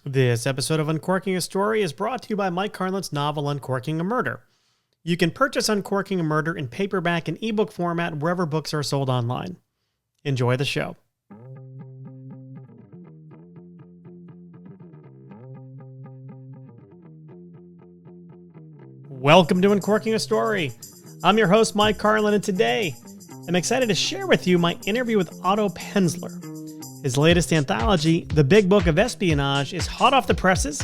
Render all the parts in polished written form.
This episode of Uncorking a Story is brought to you by Mike Carlin's novel Uncorking a Murder. You can purchase Uncorking a Murder in paperback and ebook format wherever books are sold online. Enjoy the show. Welcome to Uncorking a Story. I'm your host, Mike Carlin, and today I'm excited to share with you my interview with Otto Penzler. His latest anthology, The Big Book of Espionage, is hot off the presses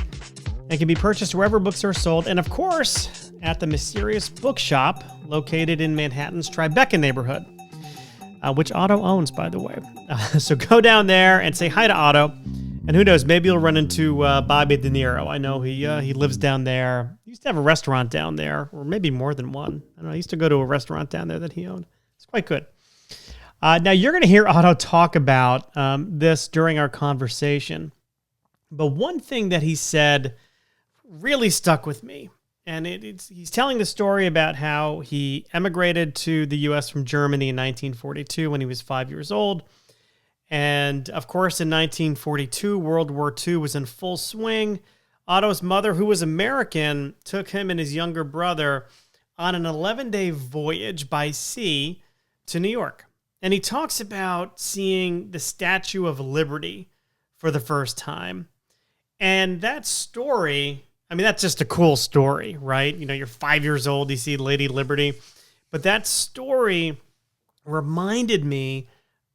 and can be purchased wherever books are sold, and of course, at the mysterious bookshop located in Manhattan's Tribeca neighborhood, which Otto owns, by the way. So go down there and say hi to Otto, and who knows, maybe you'll run into Bobby De Niro. I know he lives down there. He used to have a restaurant down there, or maybe more than one. I don't know. I used to go to a restaurant down there that he owned. It's quite good. Now, you're going to hear Otto talk about this during our conversation. But one thing that he said really stuck with me. And he's telling the story about how he emigrated to the U.S. from Germany in 1942 when he was 5 years old. And, of course, in 1942, World War II was in full swing. Otto's mother, who was American, took him and his younger brother on an 11-day voyage by sea to New York. And he talks about seeing the Statue of Liberty for the first time. And that story, I mean, that's just a cool story, right? You know, you're 5 years old, you see Lady Liberty. But that story reminded me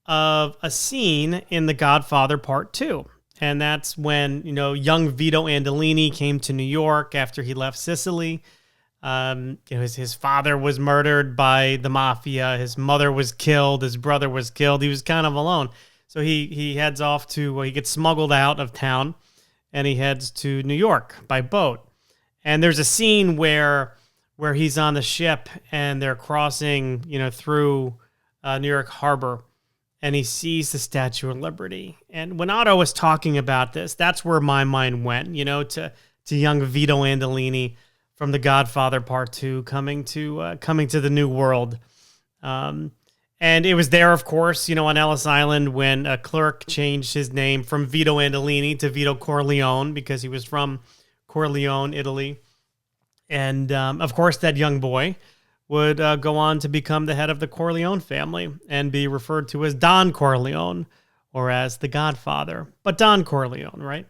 of a scene in The Godfather Part 2. And that's when, you know, young Vito Andolini came to New York after he left Sicily. His father was murdered by the mafia. His mother was killed. His brother was killed. He was kind of alone. So he heads off to, he gets smuggled out of town and he heads to New York by boat. And there's a scene where he's on the ship and they're crossing, through New York Harbor, and he sees the Statue of Liberty. And when Otto was talking about this, that's where my mind went, to young Vito Andolini from The Godfather Part 2, coming to the new world. And it was there, of course, on Ellis Island when a clerk changed his name from Vito Andolini to Vito Corleone because he was from Corleone, Italy. And, of course, that young boy would go on to become the head of the Corleone family and be referred to as Don Corleone or as the Godfather. But Don Corleone, right?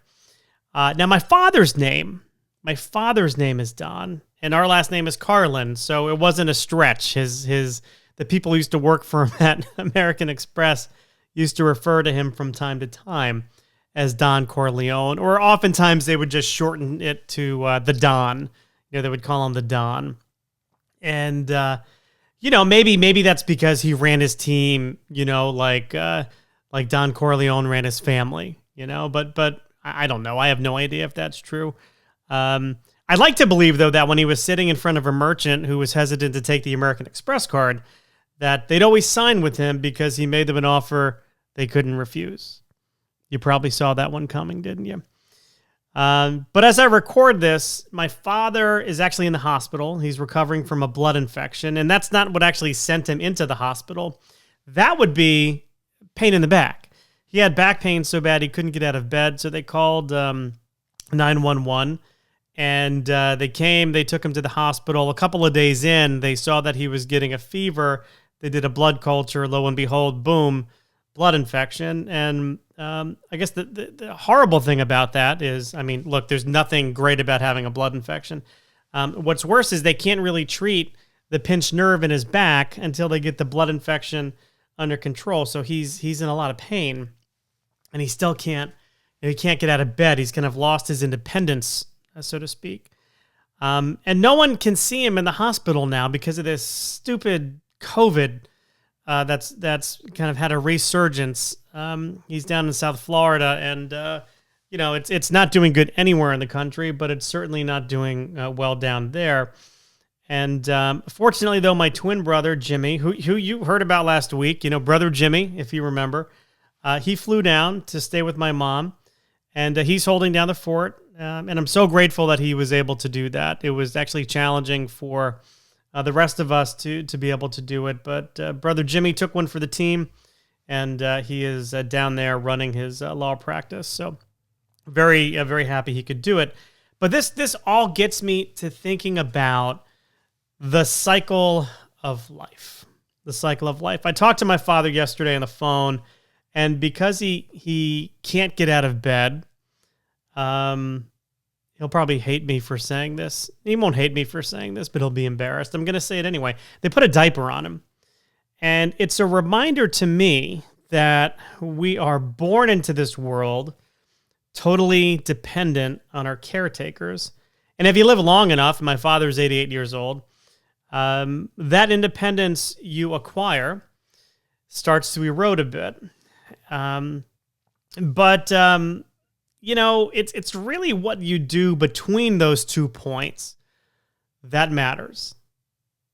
Now, my father's name is Don, and our last name is Carlin, so it wasn't a stretch. The people who used to work for him at American Express used to refer to him from time to time as Don Corleone, or oftentimes they would just shorten it to the Don. They would call him the Don. And, maybe that's because he ran his team, like Don Corleone ran his family, but I don't know. I have no idea if that's true. I'd like to believe, though, that when he was sitting in front of a merchant who was hesitant to take the American Express card, that they'd always sign with him because he made them an offer they couldn't refuse. You probably saw that one coming, didn't you? But as I record this, my father is actually in the hospital. He's recovering from a blood infection, and that's not what actually sent him into the hospital. That would be pain in the back. He had back pain so bad he couldn't get out of bed, so they called 911, and they came, they took him to the hospital. A couple of days in, they saw that he was getting a fever. They did a blood culture. Lo and behold, boom, blood infection. And I guess the horrible thing about that is, look, there's nothing great about having a blood infection. What's worse is they can't really treat the pinched nerve in his back until they get the blood infection under control. So he's in a lot of pain, and he still can't get out of bed. He's kind of lost his independence, so to speak. And no one can see him in the hospital now because of this stupid COVID that's kind of had a resurgence. He's down in South Florida, and it's not doing good anywhere in the country, but it's certainly not doing well down there. And fortunately, though, my twin brother Jimmy, who you heard about last week, brother Jimmy, if you remember, he flew down to stay with my mom, and he's holding down the fort. And I'm so grateful that he was able to do that. It was actually challenging for the rest of us to be able to do it. But Brother Jimmy took one for the team, and he is down there running his law practice. So very happy he could do it. But this all gets me to thinking about the cycle of life. The cycle of life. I talked to my father yesterday on the phone, and because he can't get out of bed, he'll probably hate me for saying this. He won't hate me for saying this, but he'll be embarrassed. I'm going to say it anyway. They put a diaper on him. And it's a reminder to me that we are born into this world totally dependent on our caretakers. And if you live long enough, my father's 88 years old, that independence you acquire starts to erode a bit. It's really what you do between those 2 points that matters.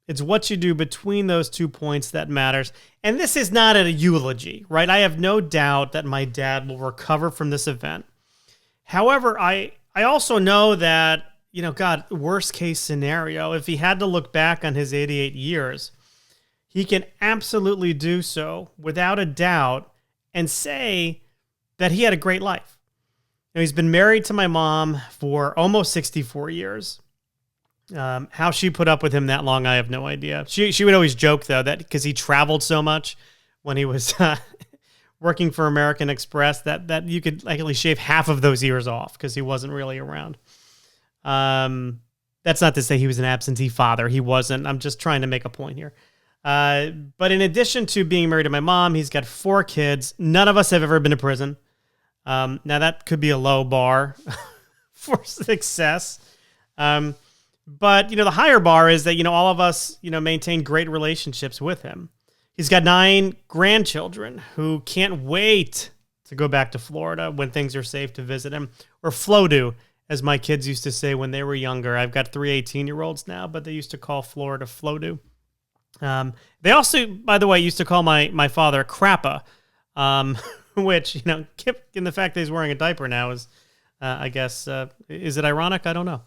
It's what you do between those 2 points that matters. And this is not a eulogy, right? I have no doubt that my dad will recover from this event. However, I also know that, God, worst case scenario, if he had to look back on his 88 years, he can absolutely do so without a doubt and say that he had a great life. He's been married to my mom for almost 64 years. How she put up with him that long, I have no idea. She would always joke, though, that because he traveled so much when he was working for American Express, that you could likely shave half of those years off because he wasn't really around. That's not to say he was an absentee father. He wasn't. I'm just trying to make a point here. But in addition to being married to my mom, he's got 4 kids. None of us have ever been to prison. Now, that could be a low bar for success. But, the higher bar is that, all of us, maintain great relationships with him. He's got 9 grandchildren who can't wait to go back to Florida when things are safe to visit him, or Flodu, as my kids used to say when they were younger. I've got 3 18-year-olds now, but they used to call Florida Flodu. They also, by the way, used to call my father Crappa, which, given the fact that he's wearing a diaper now is, I guess, is it ironic? I don't know.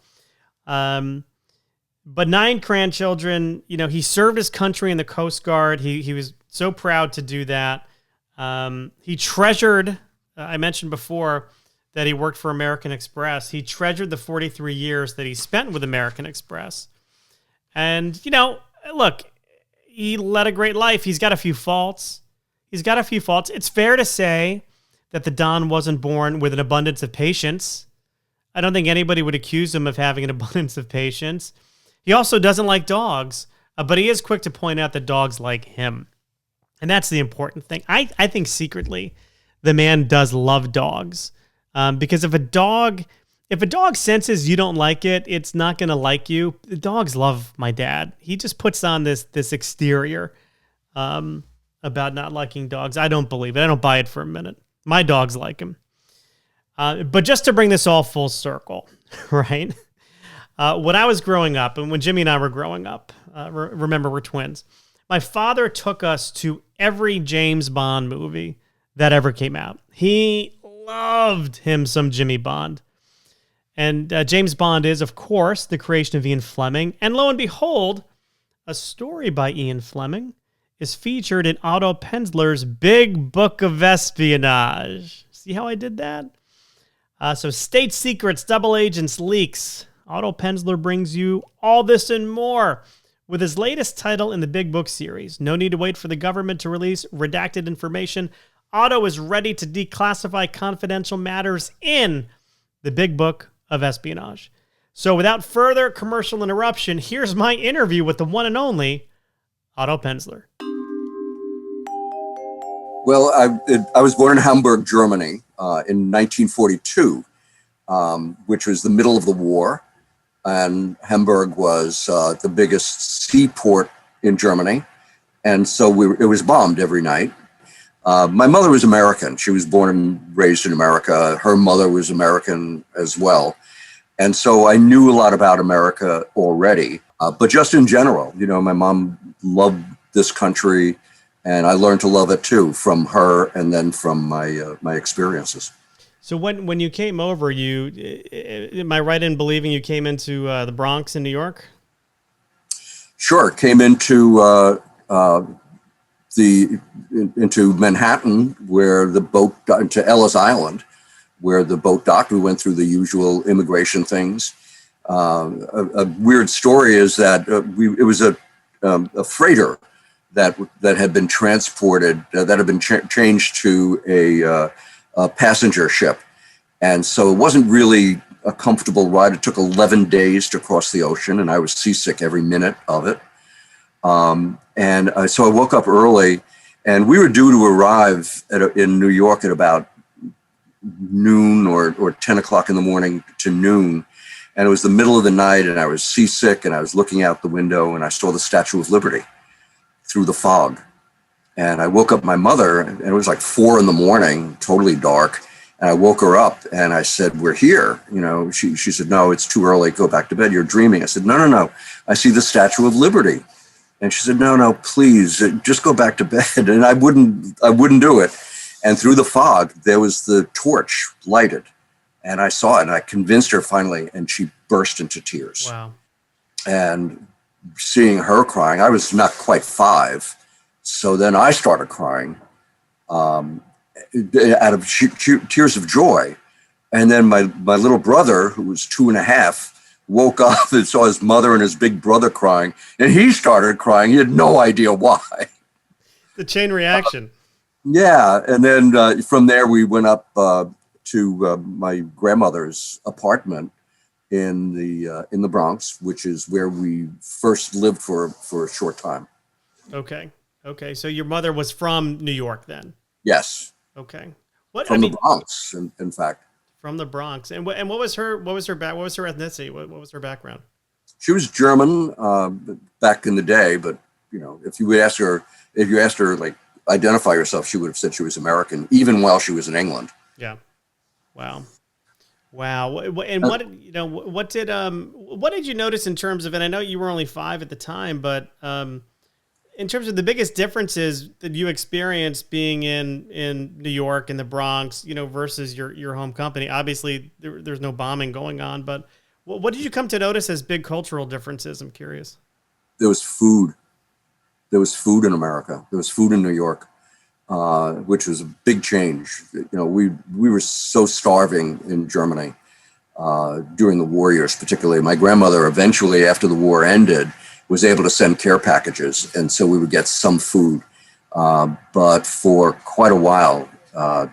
But 9 grandchildren, he served his country in the Coast Guard. He was so proud to do that. He treasured, I mentioned before that he worked for American Express. He treasured the 43 years that he spent with American Express. And, look, he led a great life. He's got a few faults. It's fair to say that the Don wasn't born with an abundance of patience. I don't think anybody would accuse him of having an abundance of patience. He also doesn't like dogs, but he is quick to point out that dogs like him. And that's the important thing. I think secretly the man does love dogs, because if a dog senses you don't like it, it's not going to like you. The dogs love my dad. He just puts on this exterior about not liking dogs. I don't believe it. I don't buy it for a minute. My dogs like him. But just to bring this all full circle, right? When I was growing up, and when Jimmy and I were growing up, remember we're twins, my father took us to every James Bond movie that ever came out. He loved him some Jimmy Bond. And James Bond is, of course, the creation of Ian Fleming. And lo and behold, a story by Ian Fleming is featured in Otto Penzler's Big Book of Espionage. See how I did that? So state secrets, double agents, leaks. Otto Penzler brings you all this and more with his latest title in the Big Book series. No need to wait for the government to release redacted information. Otto is ready to declassify confidential matters in the Big Book of Espionage. So without further commercial interruption, here's my interview with the one and only Otto Penzler. Well, I was born in Hamburg, Germany in 1942, which was the middle of the war. And Hamburg was the biggest seaport in Germany. And so it was bombed every night. My mother was American. She was born and raised in America. Her mother was American as well. And so I knew a lot about America already. But just in general, my mom loved this country, and I learned to love it too from her and then from my experiences. So when you came over, am I right in believing you came into the Bronx in New York? Sure, came into Manhattan, where the boat got into Ellis Island, where the boat docked. We went through the usual immigration things. A weird story is that it was a freighter that had been transported, that had been changed to a passenger ship. And so it wasn't really a comfortable ride. It took 11 days to cross the ocean, and I was seasick every minute of it. So I woke up early, and we were due to arrive in New York at about noon or 10 o'clock in the morning to noon. And it was the middle of the night, and I was seasick, and I was looking out the window, and I saw the Statue of Liberty through the fog. And I woke up my mother, and it was like 4 a.m, totally dark. And I woke her up, and I said, "We're here." She said, "No, it's too early. Go back to bed. You're dreaming." I said, No. I see the Statue of Liberty." And she said, No, please, just go back to bed. And I wouldn't do it. And through the fog, there was the torch lighted. And I saw it, and I convinced her finally, and she burst into tears. Wow. And seeing her crying, I was not quite 5. So then I started crying out of tears of joy. And then my little brother, who was 2.5, woke up and saw his mother and his big brother crying, and he started crying. He had no idea why. The chain reaction. Yeah. And then from there, we went up to my grandmother's apartment in the Bronx, which is where we first lived for a short time. Okay. So your mother was from New York then? Yes. Okay. The Bronx, in fact. From the Bronx. And what was her ethnicity? What was her background? She was German back in the day, but if you asked her like identify yourself, she would have said she was American, even while she was in England. Yeah. Wow. And what did you notice in terms of, and I know you were only 5 at the time, but in terms of the biggest differences that you experienced being in New York and the Bronx, versus your home company? Obviously there's no bombing going on, but what did you come to notice as big cultural differences? I'm curious. There was food. There was food in America. There was food in New York. Which was a big change. We were so starving in Germany during the war years, particularly. My grandmother eventually, after the war ended, was able to send care packages, and so we would get some food. But for quite a while,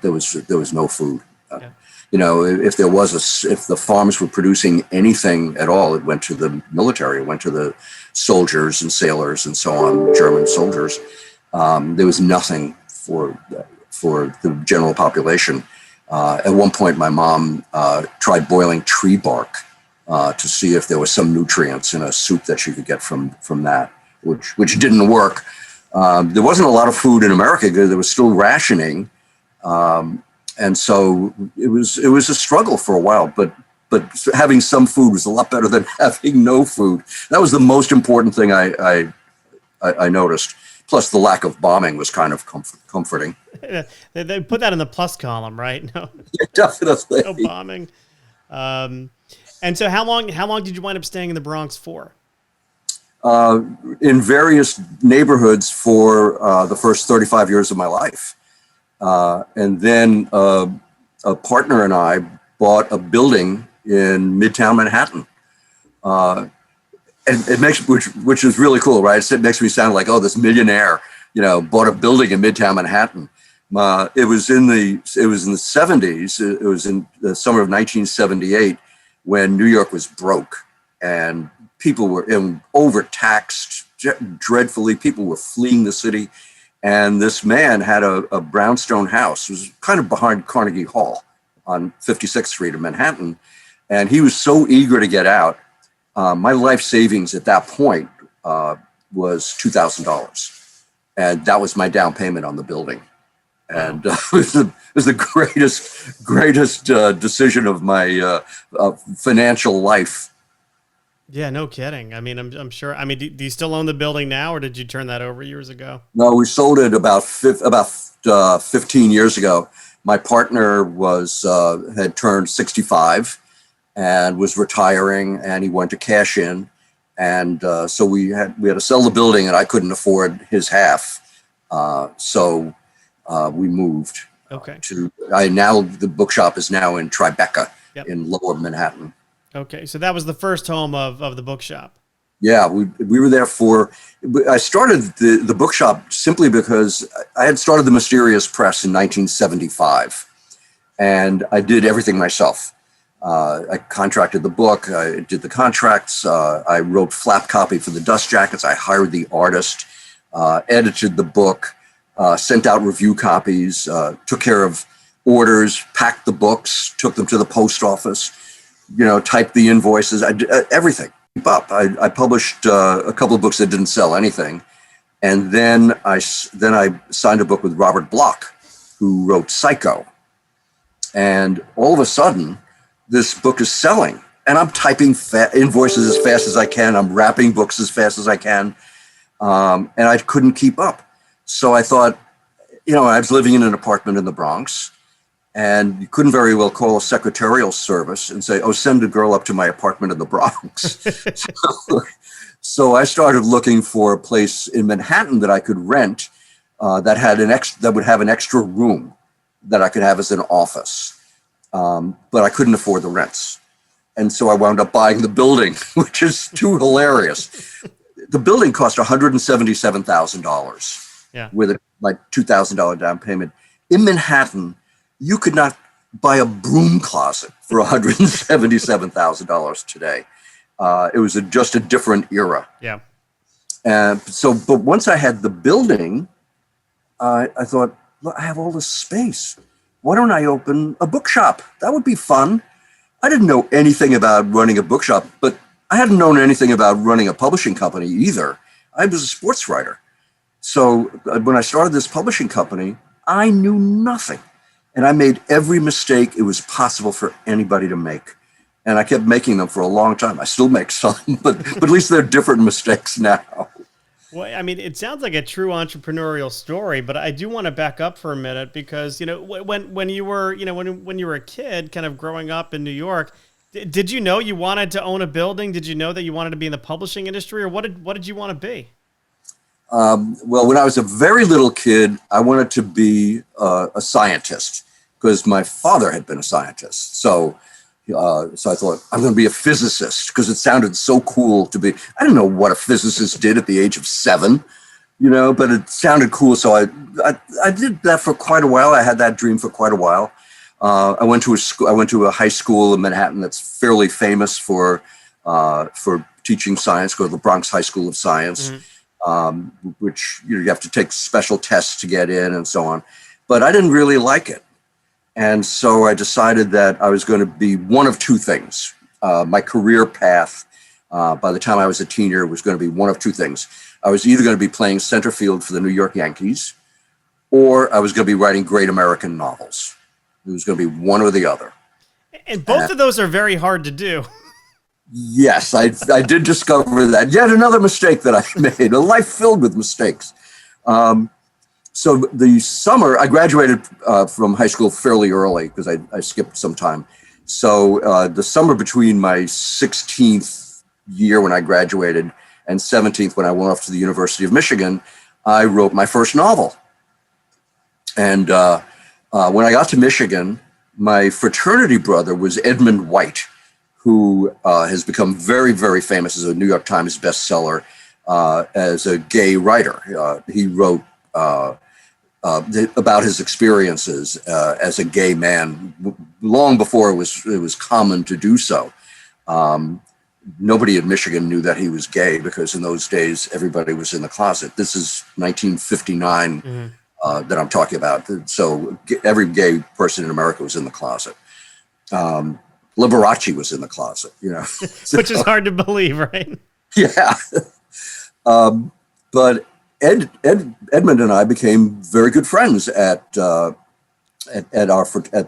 there was no food. Yeah. If the farms were producing anything at all, it went to the military. It went to the soldiers and sailors and so on, German soldiers. There was nothing for the general population. At one point, my mom tried boiling tree bark to see if there was some nutrients in a soup that she could get from that, which didn't work. There wasn't a lot of food in America. There was still rationing, and so it was a struggle for a while. But having some food was a lot better than having no food. That was the most important thing I noticed. Plus, the lack of bombing was kind of comforting. They put that in the plus column, right? No, yeah, definitely. No bombing. And so, how long did you wind up staying in the Bronx for? In various neighborhoods for the first 35 years of my life, and then a partner and I bought a building in Midtown Manhattan. And it makes, which is really cool, right? It makes me sound like, oh, this millionaire, bought a building in Midtown Manhattan. It was in the 70s. It was in the summer of 1978 when New York was broke and people were overtaxed dreadfully. People were fleeing the city, and this man had a brownstone house. It was kind of behind Carnegie Hall on 56th Street in Manhattan, and he was so eager to get out. My life savings at that point was $2,000, and that was my down payment on the building. And it was the greatest decision of my financial life. Yeah, no kidding. I mean, I'm sure. I mean, do you still own the building now, or did you turn that over years ago? No, we sold it about 15 years ago. My partner had turned 65. And was retiring, and he wanted to cash in, and so we had to sell the building, and I couldn't afford his half, so we moved. Okay. The bookshop is now in Tribeca Yep. in Lower Manhattan. Okay. So that was the first home of the bookshop. Yeah, we were there I started the bookshop simply because I had started the Mysterious Press in 1975, and I did everything myself. I contracted the book, I did the contracts, I wrote flap copy for the dust jackets, I hired the artist, edited the book, sent out review copies, took care of orders, packed the books, took them to the post office, typed the invoices, I did everything. Up. I published a couple of books that didn't sell anything, and then I signed a book with Robert Bloch, who wrote Psycho, and all of a sudden, this book is selling, and I'm typing invoices as fast as I can. I'm wrapping books as fast as I can, and I couldn't keep up. So I thought, I was living in an apartment in the Bronx. And you couldn't very well call a secretarial service and say, "Oh, send a girl up to my apartment in the Bronx." So I started looking for a place in Manhattan that I could rent that would have an extra room that I could have as an office. But I couldn't afford the rents. And so I wound up buying the building, which is too hilarious. The building cost $177,000 with a $2,000 down payment. In Manhattan, you could not buy a broom closet for $177,000 today. It was just a different era. Yeah. But once I had the building, I thought, look, I have all this space. Why don't I open a bookshop? That would be fun. I didn't know anything about running a bookshop, but I hadn't known anything about running a publishing company either. I was a sports writer. So when I started this publishing company, I knew nothing. And I made every mistake it was possible for anybody to make. And I kept making them for a long time. I still make some, but at least they're different mistakes now. Well, I mean, it sounds like a true entrepreneurial story, but I do want to back up for a minute because, when you were, when you were a kid kind of growing up in New York, did you know you wanted to own a building? Did you know that you wanted to be in the publishing industry, or what did you want to be? Well, when I was a very little kid, I wanted to be a scientist because my father had been a scientist. So I thought I'm going to be a physicist because it sounded so cool to be. I didn't know what a physicist did at the age of 7, but it sounded cool. So I did that for quite a while. I had that dream for quite a while. I went to a high school in Manhattan that's fairly famous for teaching science, called the Bronx High School of Science. Mm-hmm. Which you have to take special tests to get in and so on. But I didn't really like it. And so I decided that I was going to be one of two things. My career path, by the time I was a teenager, was going to be one of two things. I was either going to be playing center field for the New York Yankees, or I was going to be writing great American novels. It was going to be one or the other. And both of those are very hard to do. Yes, I did discover that. Yet another mistake that I made, a life filled with mistakes. So the summer, I graduated from high school fairly early because I skipped some time. So the summer between my 16th year when I graduated and 17th when I went off to the University of Michigan, I wrote my first novel. And when I got to Michigan, my fraternity brother was Edmund White, who has become very, very famous as a New York Times bestseller as a gay writer. He wrote about his experiences as a gay man long before it was common to do so. Nobody in Michigan knew that he was gay because in those days everybody was in the closet. This is 1959 that I'm talking about. So every gay person in America was in the closet. Liberace was in the closet, Which is hard to believe, right? Yeah. But Edmund and I became very good friends at the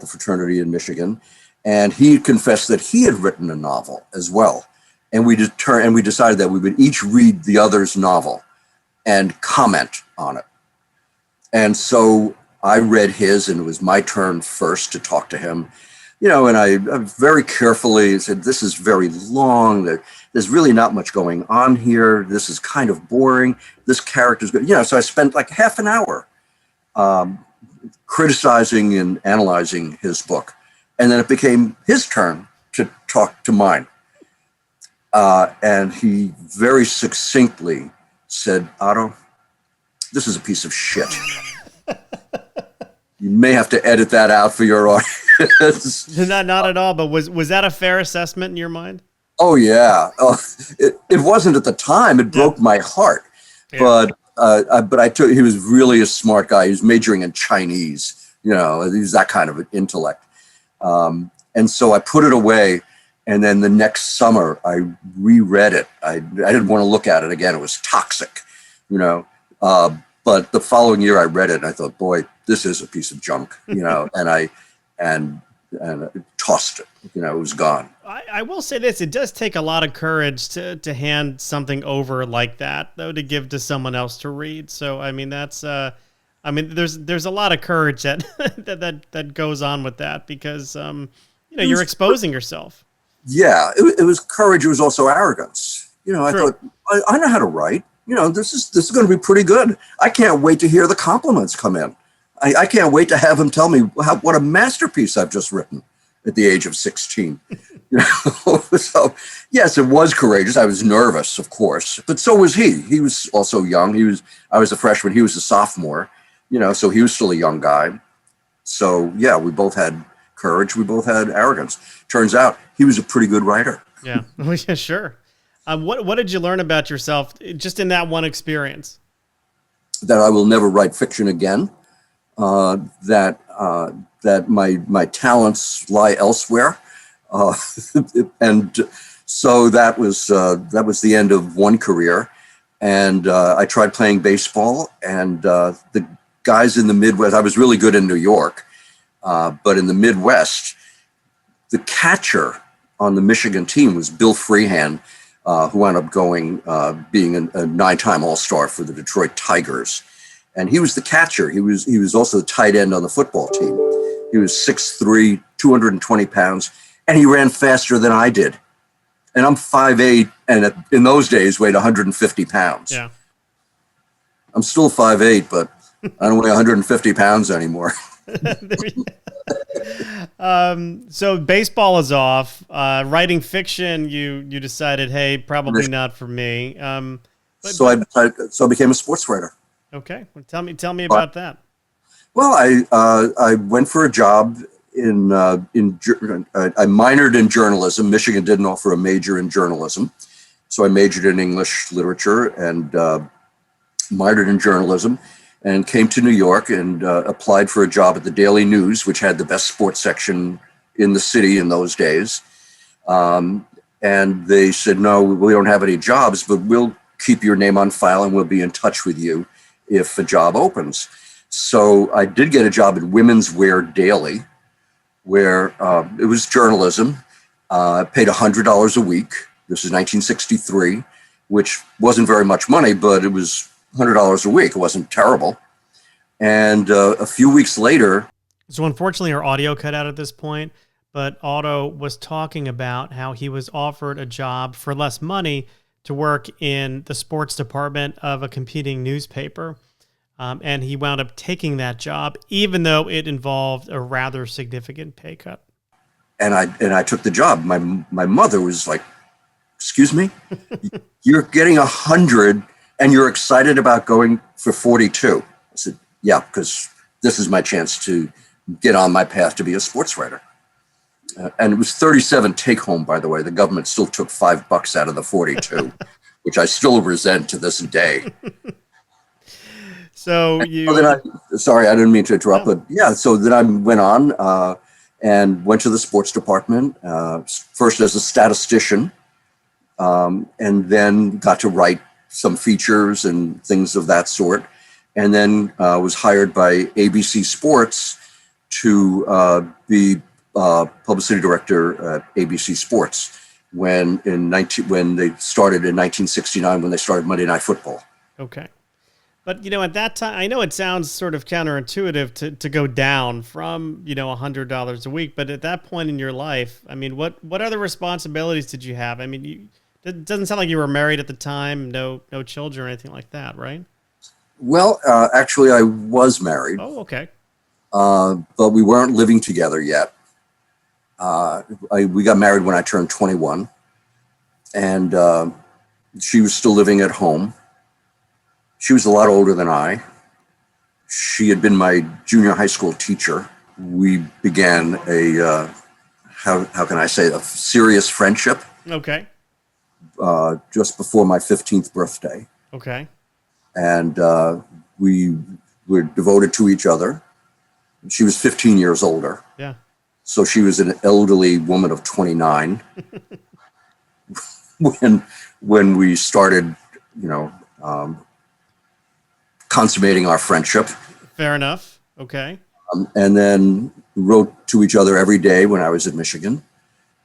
fraternity in Michigan, and he confessed that he had written a novel as well, and we decided that we would each read the other's novel and comment on it. And so I read his, and it was my turn first to talk to him. And I very carefully said, this is very long. There's really not much going on here. This is kind of boring. This character's good. So I spent like half an hour criticizing and analyzing his book. And then it became his turn to talk to mine. And he very succinctly said, Otto, this is a piece of shit. You may have to edit that out for your audience. Not at all, but was that a fair assessment in your mind? Oh, yeah. It wasn't at the time. It broke my heart. Yeah. But he was really a smart guy. He was majoring in Chinese. He was that kind of an intellect. And so I put it away. And then the next summer, I reread it. I didn't want to look at it again. It was toxic, But the following year, I read it, and I thought, boy, this is a piece of junk, And I tossed it. It was gone. I will say this: it does take a lot of courage to hand something over like that, though, to give to someone else to read. So, I mean, there's a lot of courage that goes on with that because you're exposing yourself. Yeah, it was courage. It was also arrogance. I thought, I know how to write. This is going to be pretty good. I can't wait to hear the compliments come in. I can't wait to have him tell me what a masterpiece I've just written at the age of 16. So, yes, it was courageous. I was nervous, of course, but so was he. He was also young. I was a freshman. He was a sophomore, so he was still a young guy. So, yeah, we both had courage. We both had arrogance. Turns out he was a pretty good writer. Yeah, yeah, sure. What did you learn about yourself just in that one experience? That I will never write fiction again. That my talents lie elsewhere, and so that was the end of one career. And I tried playing baseball, and the guys in the Midwest. I was really good in New York, but in the Midwest, the catcher on the Michigan team was Bill Freehand, who wound up being a 9-time All-Star for the Detroit Tigers. And he was the catcher. He was also the tight end on the football team. He was 6'3", 220 pounds, and he ran faster than I did. And I'm 5'8", and in those days weighed 150 pounds. Yeah. I'm still 5'8", but I don't weigh 150 pounds anymore. So baseball is off. Writing fiction, you decided, hey, probably not for me. So I became a sports writer. Okay, well, tell me about that. Well, I went for a job I minored in journalism. Michigan didn't offer a major in journalism, so I majored in English literature and minored in journalism, and came to New York and applied for a job at the Daily News, which had the best sports section in the city in those days. And they said, no, we don't have any jobs, but we'll keep your name on file and we'll be in touch with you if a job opens. So I did get a job at Women's Wear Daily, where it was journalism, paid $100 a week. This is 1963, which wasn't very much money, but it was $100 a week. It wasn't terrible. And a few weeks later. So unfortunately, our audio cut out at this point, but Otto was talking about how he was offered a job for less money to work in the sports department of a competing newspaper. And he wound up taking that job, even though it involved a rather significant pay cut. And I took the job. My mother was like, excuse me, you're getting 100 and you're excited about going for 42. I said, yeah, because this is my chance to get on my path to be a sports writer. And it was 37 take home, by the way. The government still took $5 out of the 42, which I still resent to this day. So you. Sorry, I didn't mean to interrupt, but yeah. So then I went on and went to the sports department first as a statistician, and then got to write some features and things of that sort, and then was hired by ABC Sports to be publicity director at ABC Sports when they started in 1969 when they started Monday Night Football. Okay. But, at that time, I know it sounds sort of counterintuitive to go down from, $100 a week. But at that point in your life, I mean, what other responsibilities did you have? I mean, it doesn't sound like you were married at the time, no children or anything like that, right? Well, actually, I was married. Oh, okay. but we weren't living together yet. We got married when I turned 21, and she was still living at home. She was a lot older than I. She had been my junior high school teacher. We began a, how can I say, a serious friendship. Okay. Just before my 15th birthday. Okay. And we were devoted to each other. She was 15 years older. Yeah. So she was an elderly woman of 29 when we started, consummating our friendship. Fair enough. Okay. And then we wrote to each other every day when I was at Michigan,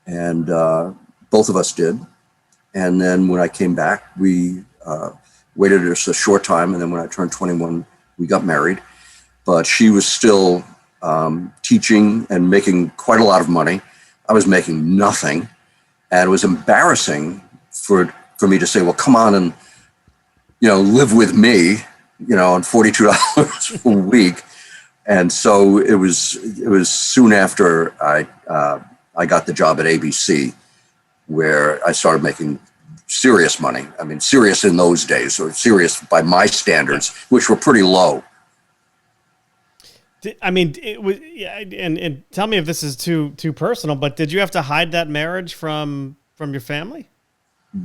and both of us did. And then when I came back, we waited just a short time, and then when I turned 21, we got married. But she was still teaching and making quite a lot of money. I was making nothing, and it was embarrassing for me to say, "Well, come on and live with me," on $42 a week. And so it was soon after I got the job at ABC, where I started making serious money. I mean, serious in those days, or serious by my standards, which were pretty low. I mean, it was, yeah, and tell me if this is too personal, but did you have to hide that marriage from your family?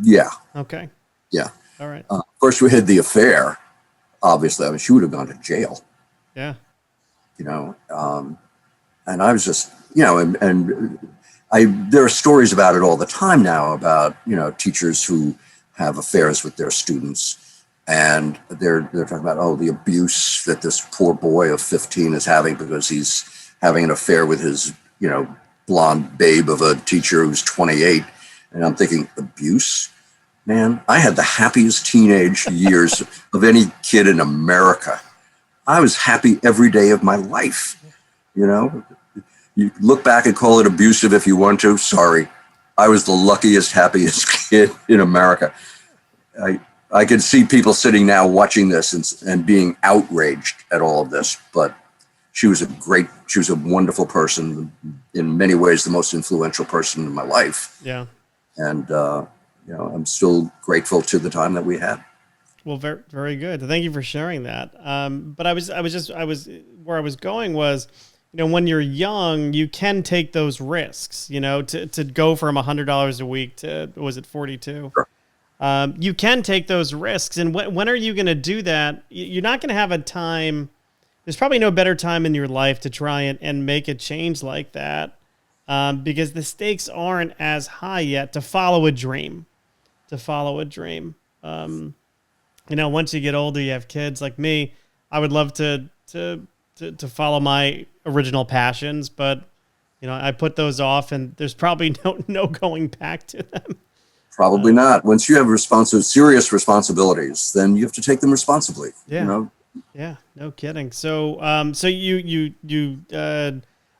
Yeah. Okay. Yeah. All right. First, we had the affair. Obviously, I mean, she would have gone to jail. Yeah. And I was just, and there are stories about it all the time now about, teachers who have affairs with their students, and they're talking about, the abuse that this poor boy of 15 is having because he's having an affair with his, blonde babe of a teacher who's 28. And I'm thinking, abuse? Man, I had the happiest teenage years of any kid in America. I was happy every day of my life. You look back and call it abusive if you want to. Sorry. I was the luckiest, happiest kid in America. I could see people sitting now watching this and being outraged at all of this, but she was a wonderful person, in many ways the most influential person in my life. Yeah. And, I'm still grateful to the time that we had. Well, very, very good. Thank you for sharing that. But where I was going was, when you're young, you can take those risks, to go from $100 a week to, was it 42? Sure. You can take those risks. And when are you going to do that? You're not going to have a time. There's probably no better time in your life to try and make a change like that, because the stakes aren't as high yet to follow a dream. Once you get older, you have kids like me. I would love to follow my original passions, but I put those off, and there's probably no going back to them. Probably not. Once you have serious responsibilities, then you have to take them responsibly. Yeah. Yeah, no kidding. So, you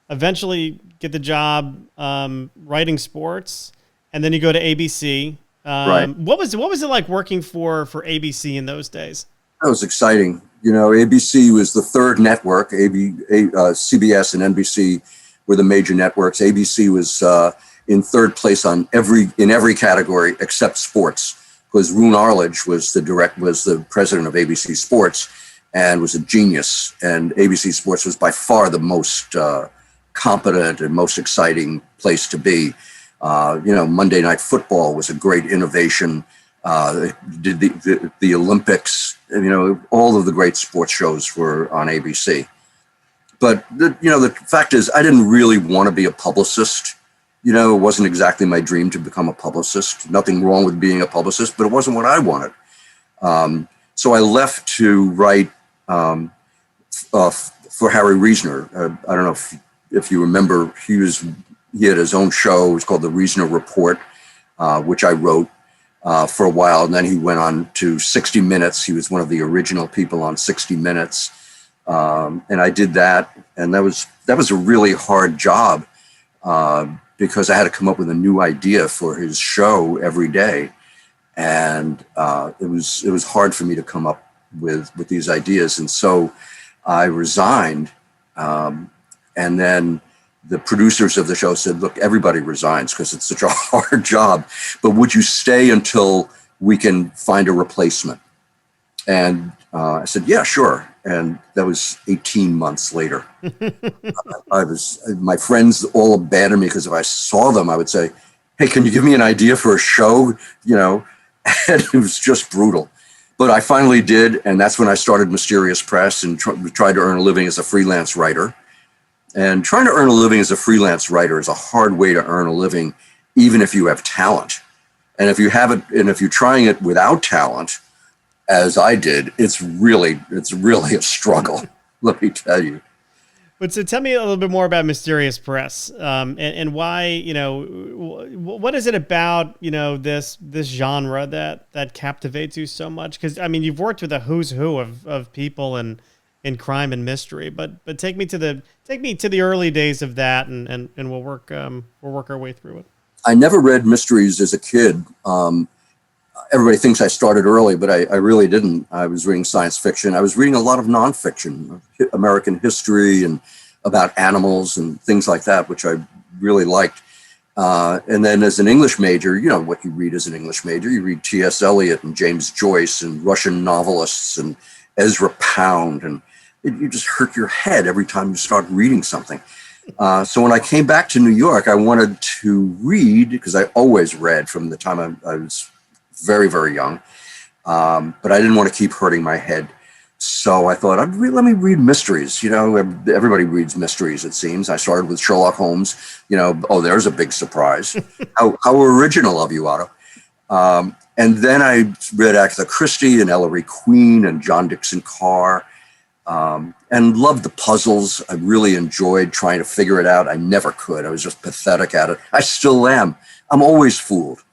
eventually get the job writing sports, and then you go to ABC. Right. What was it like working for ABC in those days? That was exciting. ABC was the third network. CBS and NBC were the major networks. ABC was in third place in every category except sports, because Roone Arledge was the president of ABC Sports and was a genius. And ABC Sports was by far the most competent and most exciting place to be. Monday Night Football was a great innovation. Did the Olympics, all of the great sports shows were on ABC. But the fact is, I didn't really want to be a publicist. It wasn't exactly my dream to become a publicist. Nothing wrong with being a publicist, but it wasn't what I wanted. So I left to write for Harry Reasoner. I don't know if you remember, he had his own show. It was called The Reasoner Report, which I wrote for a while. And then he went on to 60 Minutes. He was one of the original people on 60 Minutes. And I did that. And that was a really hard job because I had to come up with a new idea for his show every day. And it was hard for me to come up with these ideas. And so I resigned And then the producers of the show said, look, everybody resigns because it's such a hard job, but would you stay until we can find a replacement? And I said, yeah, sure. And that was 18 months later. My friends all abandoned me because if I saw them, I would say, hey, can you give me an idea for a show? And it was just brutal. But I finally did. And that's when I started Mysterious Press and tried to earn a living as a freelance writer. And trying to earn a living as a freelance writer is a hard way to earn a living, even if you have talent. And if you have it, and if you're trying it without talent, as I did, it's really a struggle, let me tell you. But so tell me a little bit more about Mysterious Press, and why, what is it about, this genre that captivates you so much? Because I mean, you've worked with a who's who of people in crime and mystery, but take me to the early days of that, and we'll work our way through it. I never read mysteries as a kid. Everybody thinks I started early, but I really didn't. I was reading science fiction. I was reading a lot of nonfiction, American history and about animals and things like that, which I really liked. And then as an English major, what you read as an English major, you read T.S. Eliot and James Joyce and Russian novelists and Ezra Pound. And you just hurt your head every time you start reading something. So when I came back to New York, I wanted to read, because I always read from the time I was very, very young, but I didn't want to keep hurting my head. So I thought, let me read mysteries. Everybody reads mysteries, it seems. I started with Sherlock Holmes. There's a big surprise. How original of you, Otto. And then I read Agatha Christie and Ellery Queen and John Dixon Carr, and loved the puzzles. I really enjoyed trying to figure it out. I never could. I was just pathetic at it. I still am. I'm always fooled.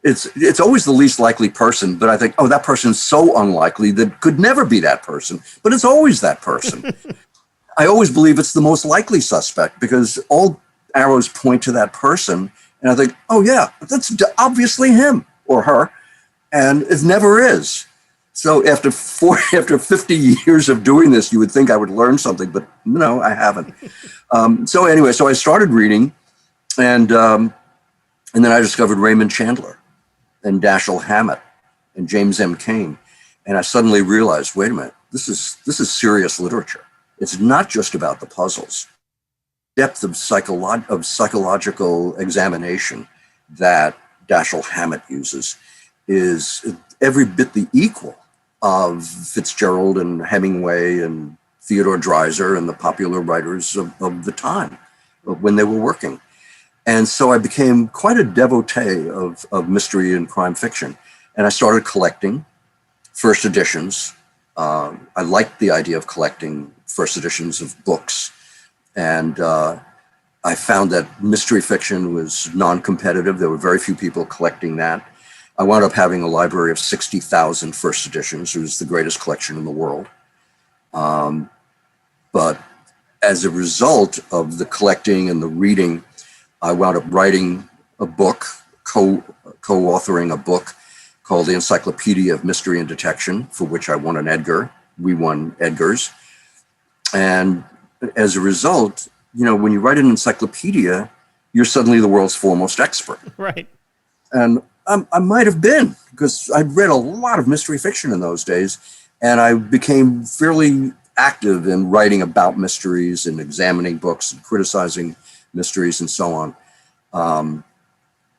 It's always the least likely person, but I think, that person's so unlikely that could never be that person, but it's always that person. I always believe it's the most likely suspect because all arrows point to that person. And I think, that's obviously him or her. And it never is. So after 50 years of doing this, you would think I would learn something, but no, I haven't. So I started reading, and then I discovered Raymond Chandler and Dashiell Hammett and James M. Cain. And I suddenly realized, wait a minute, this is serious literature. It's not just about the puzzles. Depth of psychological examination that Dashiell Hammett uses is every bit the equal of Fitzgerald and Hemingway and Theodore Dreiser and the popular writers of the time when they were working. And so I became quite a devotee of mystery and crime fiction. And I started collecting first editions. I liked the idea of collecting first editions of books. And I found that mystery fiction was non-competitive. There were very few people collecting that. I wound up having a library of 60,000 first editions. It was the greatest collection in the world. But as a result of the collecting and the reading, I wound up writing a book, co-authoring a book called the Encyclopedia of Mystery and Detection, for which I won an Edgar. We won Edgars. And as a result, when you write an encyclopedia, you're suddenly the world's foremost expert. Right. And I might have been, because I'd read a lot of mystery fiction in those days, and I became fairly active in writing about mysteries and examining books and criticizing mysteries and so on.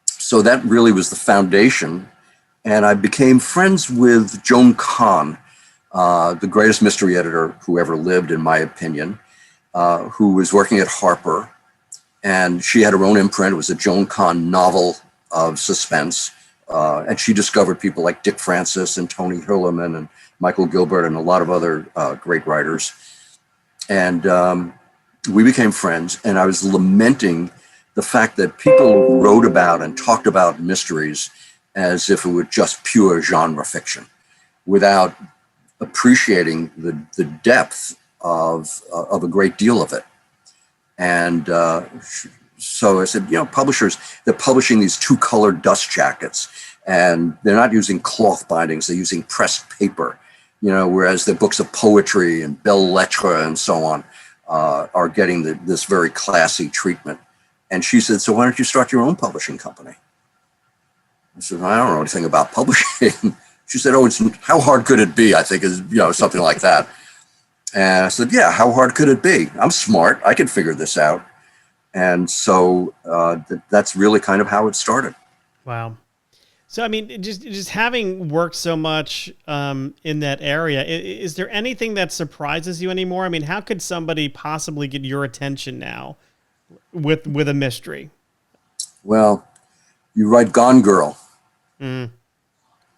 So that really was the foundation. And I became friends with Joan Kahn, the greatest mystery editor who ever lived, in my opinion, who was working at Harper. And she had her own imprint. It was a Joan Kahn novel of suspense. And she discovered people like Dick Francis and Tony Hillerman and Michael Gilbert and a lot of other great writers. And we became friends, and I was lamenting the fact that people wrote about and talked about mysteries as if it were just pure genre fiction, without appreciating the depth of a great deal of it. And so I said, publishers, they're publishing these 2-color dust jackets, and they're not using cloth bindings, they're using pressed paper, whereas they're books of poetry and belles lettres and so on. are getting this very classy treatment. And she said, so why don't you start your own publishing company? I said, I don't know anything about publishing. She said, oh, how hard could it be? I think is, something like that. And I said, yeah, how hard could it be? I'm smart. I can figure this out. And so that's really kind of how it started. Wow. So, I mean, just having worked so much in that area, is there anything that surprises you anymore? I mean, how could somebody possibly get your attention now with a mystery? Well, you write Gone Girl. Mm.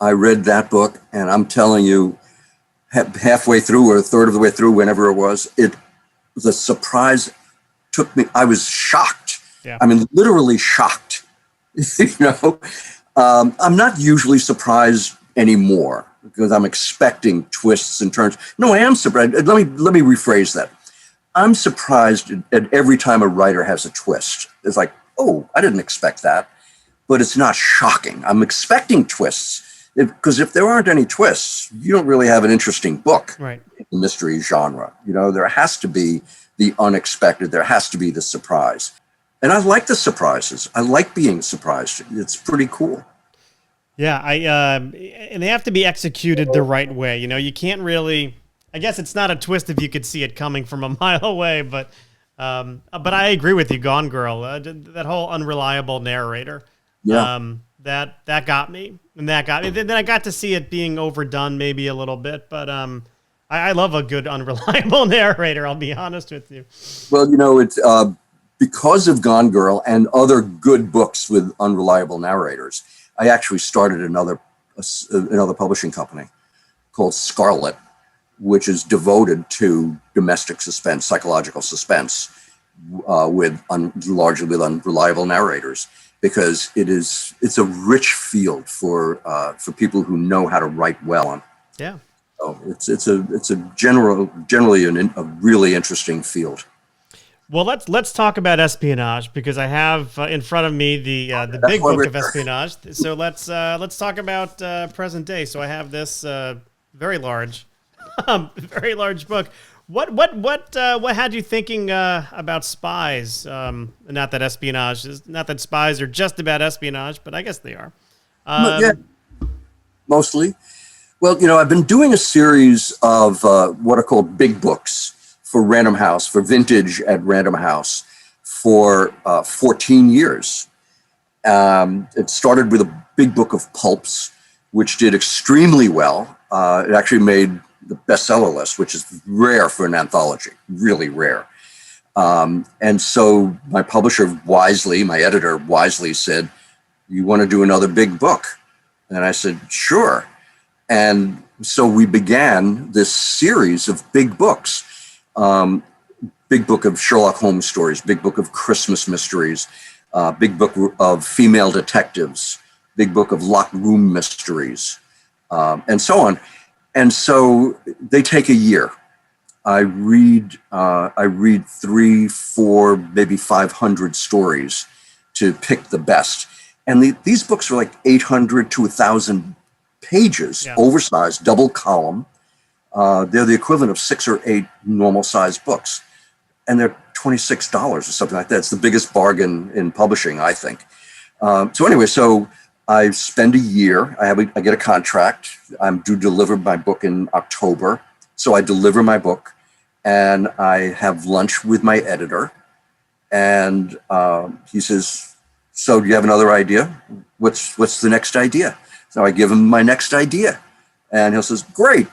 I read that book, and I'm telling you, halfway through or a third of the way through, whenever it was, the surprise took me. I was shocked. Yeah. I mean, literally shocked. I'm not usually surprised anymore because I'm expecting twists and turns. No, I am surprised. Let me rephrase that. I'm surprised at every time a writer has a twist. It's like, oh, I didn't expect that. But it's not shocking. I'm expecting twists because if there aren't any twists, you don't really have an interesting book. Right. In the mystery genre. There has to be the unexpected. There has to be the surprise. And I like the surprises. I like being surprised. It's pretty cool. Yeah, and they have to be executed the right way. You can't really. I guess it's not a twist if you could see it coming from a mile away. But I agree with you, Gone Girl. That whole unreliable narrator. Yeah. That got me, and that got me. Then I got to see it being overdone maybe a little bit, but I love a good unreliable narrator. I'll be honest with you. Well, it's because of Gone Girl and other good books with unreliable narrators. I actually started another publishing company called Scarlet, which is devoted to domestic suspense, psychological suspense, largely with unreliable narrators. Because it's a rich field for people who know how to write well. Yeah. So it's generally a really interesting field. Well, let's talk about espionage because I have in front of me the Big Book of Espionage. So let's talk about present day. So I have this very large book. What had you thinking about spies? Not that spies are just about espionage, but I guess they are. Yeah, mostly. Well, I've been doing a series of what are called big books for Random House, for vintage at Random House for 14 years. It started with a big book of pulps, which did extremely well. It actually made the bestseller list, which is rare for an anthology, really rare. And so my publisher wisely, my editor wisely said, you want to do another big book? And I said, sure. And so we began this series of big books, big book of Sherlock Holmes stories, big book of Christmas mysteries, big book of female detectives, big book of locked room mysteries, and so on. And so they take a year. I read 3, 4, maybe 500 stories to pick the best. And these books are like 800 to 1,000 pages, yeah. Oversized, double column. They're the equivalent of 6 or 8 normal sized books. And they're $26 or something like that. It's the biggest bargain in publishing, I think. So anyway, I spend a year. I get a contract. I'm due to deliver my book in October. So I deliver my book, and I have lunch with my editor. And he says, "So do you have another idea? What's the next idea?" So I give him my next idea, and he says, "Great,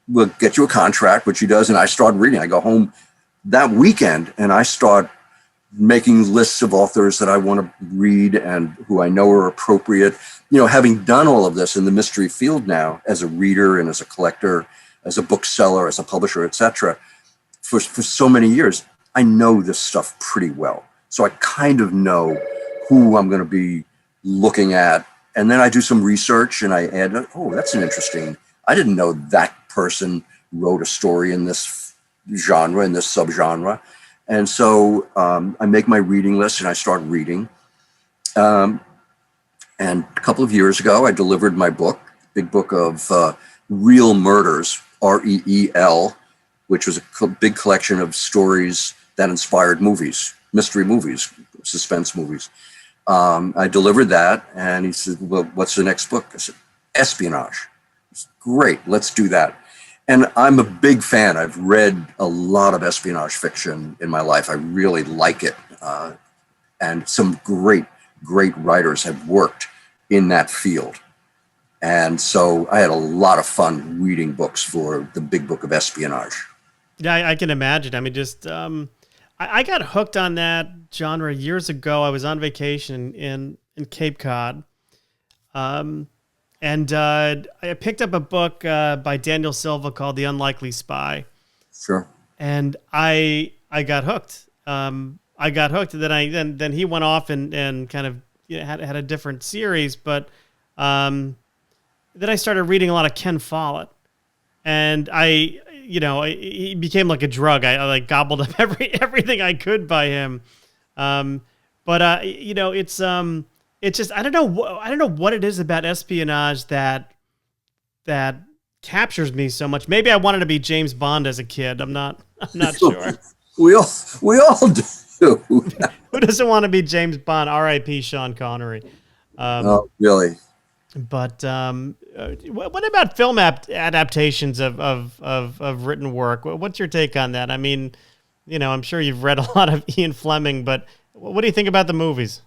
we'll get you a contract," which he does. And I start reading. I go home that weekend, and I start making lists of authors that I want to read and who I know are appropriate. Having done all of this in the mystery field now as a reader and as a collector, as a bookseller, as a publisher, etc., for so many years, I know this stuff pretty well. So I kind of know who I'm going to be looking at. And then I do some research and I add, oh, that's an interesting, I didn't know that person wrote a story in this genre, in this subgenre. And so I make my reading list and I start reading. And a couple of years ago, I delivered my book, Big Book of Real Murders, REEL, which was a big collection of stories that inspired movies, mystery movies, suspense movies. I delivered that, and he said, well, what's the next book? I said, espionage. Great, let's do that. And I'm a big fan. I've read a lot of espionage fiction in my life. I really like it. And some great writers have worked in that field. And so I had a lot of fun reading books for the Big Book of Espionage. Yeah, I can imagine. I mean, just I got hooked on that genre years ago. I was on vacation in Cape Cod, and I picked up a book by Daniel Silva called The Unlikely Spy. Sure. And I got hooked. I got hooked, and then he went off and kind of had a different series, but then I started reading a lot of Ken Follett, and he became like a drug. I like gobbled up everything I could by him. It's just I don't know what it is about espionage that captures me so much. Maybe I wanted to be James Bond as a kid. I'm not sure. We all do. Who doesn't want to be James Bond? R.I.P. Sean Connery. Oh, really? But what about film adaptations of written work? What's your take on that? I mean, I'm sure you've read a lot of Ian Fleming, but what do you think about the movies?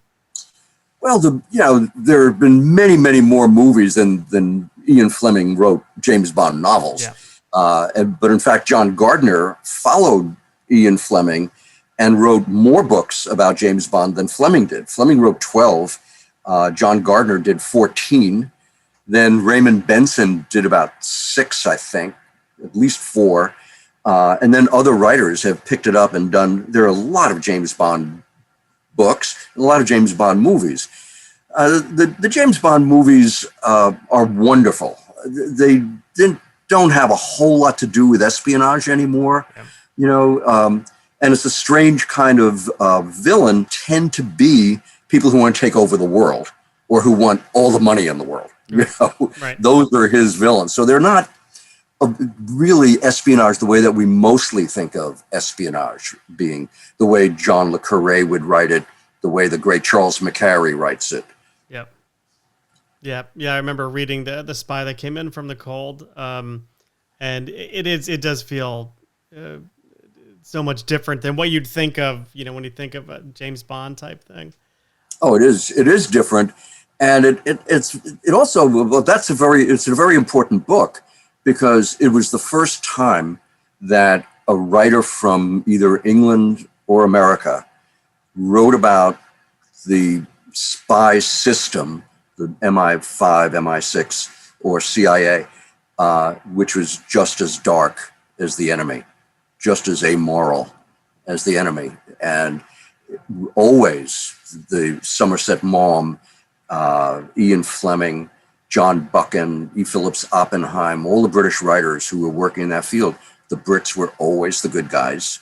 Well, there have been many more movies than Ian Fleming wrote James Bond novels. Yeah. But in fact, John Gardner followed Ian Fleming and wrote more books about James Bond than Fleming did. Fleming wrote 12. John Gardner did 14. Then Raymond Benson did about 6, I think, at least 4. And then other writers have picked it up and there are a lot of James Bond books, and a lot of James Bond movies. The James Bond movies are wonderful. They don't have a whole lot to do with espionage anymore. Yeah. And it's a strange kind of villain tend to be people who want to take over the world or who want all the money in the world. Right. Those are his villains. So they're not really espionage the way that we mostly think of espionage being, the way John le Carré would write it, the way the great Charles McCarry writes it. Yep. Yeah. I remember reading the Spy That Came In from the Cold, and it does feel so much different than what you'd think of, when you think of a James Bond type thing. Oh, it is different, and it's a very important book, because it was the first time that a writer from either England or America wrote about the spy system, the MI5, MI6, or CIA, which was just as dark as the enemy, just as amoral as the enemy. And always the Somerset Maugham, Ian Fleming, John Buchan, E. Phillips Oppenheim, all the British writers who were working in that field, the Brits were always the good guys,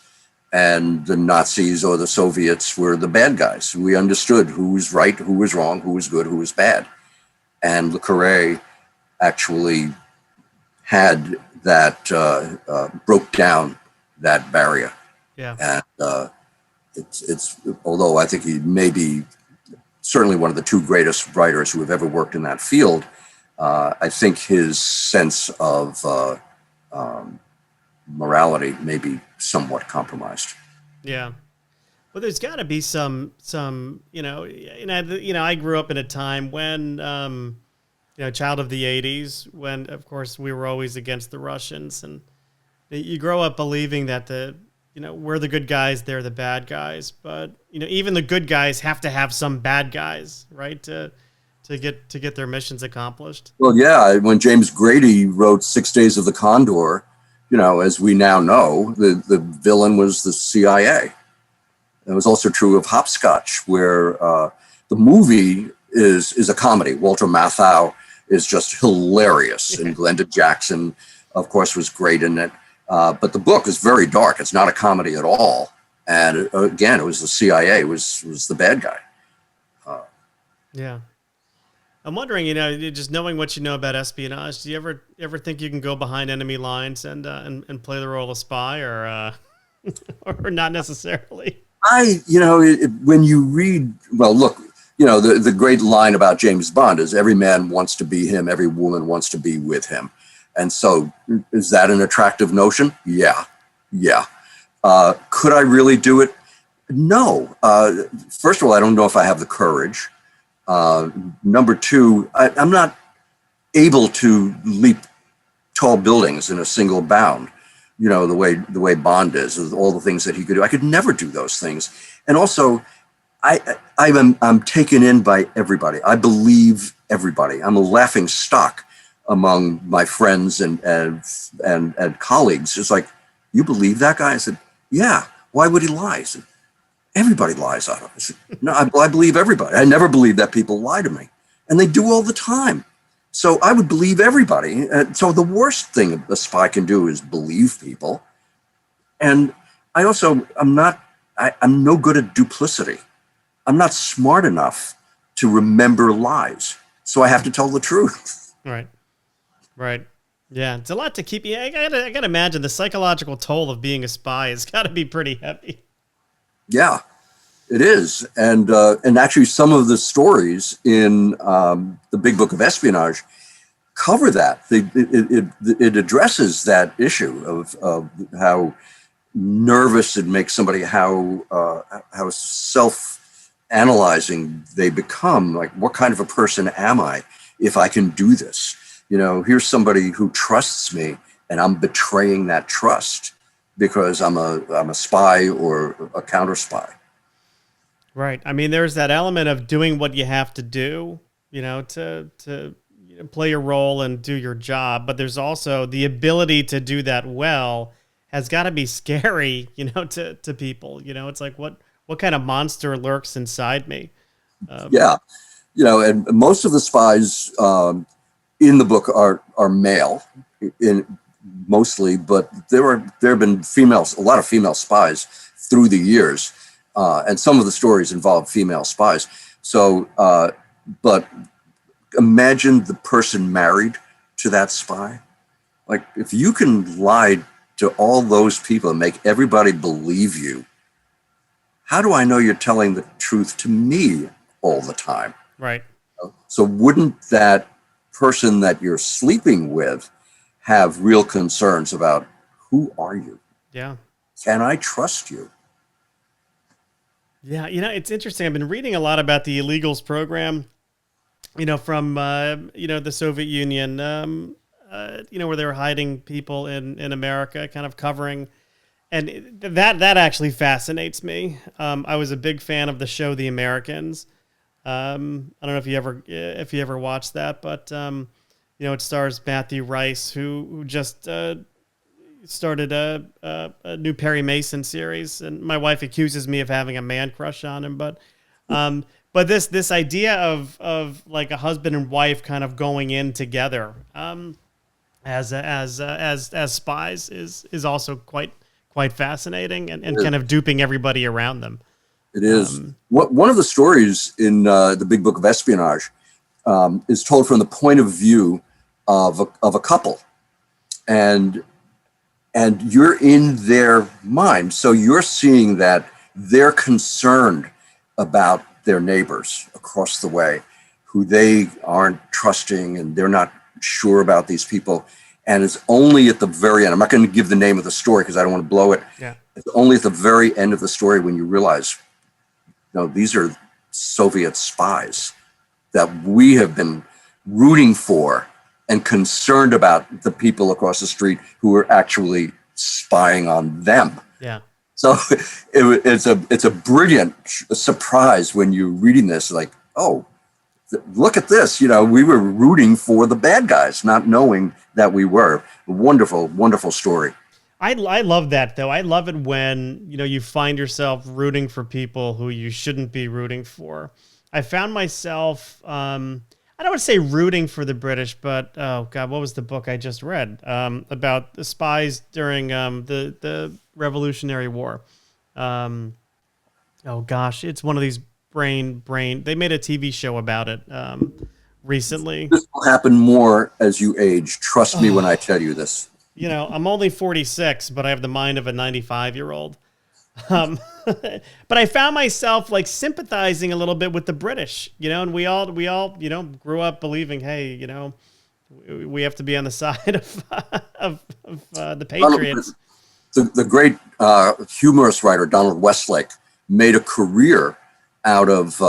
and the Nazis or the Soviets were the bad guys. We understood who was right, who was wrong, who was good, who was bad. And le Carré actually had that, broke down that barrier. Yeah. And it's although I think he may be certainly one of the 2 greatest writers who have ever worked in that field, I think his sense of morality may be somewhat compromised. Yeah. Well, there's got to be some, I grew up in a time when, child of the 80s, when, of course, we were always against the Russians. And you grow up believing that we're the good guys, they're the bad guys. But, even the good guys have to have some bad guys, right, to get their missions accomplished. Well, yeah, when James Grady wrote 6 Days of the Condor, as we now know, the villain was the CIA. It was also true of Hopscotch, where the movie is a comedy. Walter Matthau is just hilarious, and Glenda Jackson, of course, was great in it. But the book is very dark. It's not a comedy at all. And again, it was the CIA was the bad guy. Yeah. I'm wondering, just knowing what you know about espionage, do you ever think you can go behind enemy lines and play the role of spy, or or not necessarily? When you read, well, look, the great line about James Bond is every man wants to be him, every woman wants to be with him. And so is that an attractive notion? Yeah. Yeah. Could I really do it? No. First of all, I don't know if I have the courage. Number two, I'm not able to leap tall buildings in a single bound. The way Bond is, with all the things that he could do. I could never do those things. And also, I'm taken in by everybody. I believe everybody. I'm a laughing stock among my friends and colleagues. It's like, you believe that guy? I said, yeah. Why would he lie? I said, everybody lies out of it. I said, no, I believe everybody. I never believed that people lie to me, and they do all the time. So I would believe everybody. So the worst thing a spy can do is believe people. And I'm no good at duplicity. I'm not smart enough to remember lies. So I have to tell the truth. Right. Right. Yeah. It's a lot to keep you. I gotta imagine the psychological toll of being a spy has got to be pretty heavy. Yeah, it is. And actually some of the stories in the Big Book of Espionage cover that. It addresses that issue of how nervous it makes somebody, how self-analyzing they become. Like, what kind of a person am I if I can do this? Here's somebody who trusts me, and I'm betraying that trust because I'm a spy or a counter spy. Right. I mean, there's that element of doing what you have to do, to play your role and do your job. But there's also the ability to do that well has got to be scary, to people. It's like, what kind of monster lurks inside me? Yeah. And most of the spies in the book are male, mostly, but there have been a lot of female spies through the years, and some of the stories involve female spies. So, but imagine the person married to that spy. Like, if you can lie to all those people and make everybody believe you, how do I know you're telling the truth to me all the time? Right. So wouldn't that person that you're sleeping with have real concerns about, who are you? Yeah. Can I trust you? Yeah. It's interesting. I've been reading a lot about the illegals program, from, the Soviet Union, where they were hiding people in America, kind of covering. And that actually fascinates me. I was a big fan of the show The Americans. I don't know if you ever watched that, but it stars Matthew Rice, who just started a new Perry Mason series, and my wife accuses me of having a man crush on him, but this idea of like a husband and wife kind of going in together as spies is also quite fascinating, and kind of duping everybody around them. It is. One of the stories in the Big Book of Espionage is told from the point of view of a couple, and you're in their mind, so you're seeing that they're concerned about their neighbors across the way, who they aren't trusting, and they're not sure about these people. And it's only at the very end, I'm not going to give the name of the story because I don't want to blow it. Yeah. It's only at the very end of the story when you realize, these are Soviet spies that we have been rooting for and concerned about the people across the street who are actually spying on them. Yeah. So it's a brilliant surprise when you're reading this, like, oh, look at this. We were rooting for the bad guys, not knowing that we were. Wonderful, wonderful story. I love that, though. I love it when, you find yourself rooting for people who you shouldn't be rooting for. I found myself, I don't want to say rooting for the British, but, oh God, what was the book I just read about the spies during the Revolutionary War? Oh gosh, it's one of these brain. They made a TV show about it recently. This will happen more as you age. Trust me when I tell you this. You know, I'm only 46, but I have the mind of a 95-year-old. But I found myself like sympathizing a little bit with the British, you know, and we all, you know, grew up believing, hey, you know, we have to be on the side of the Patriots. The great humorous writer Donald Westlake made a career out of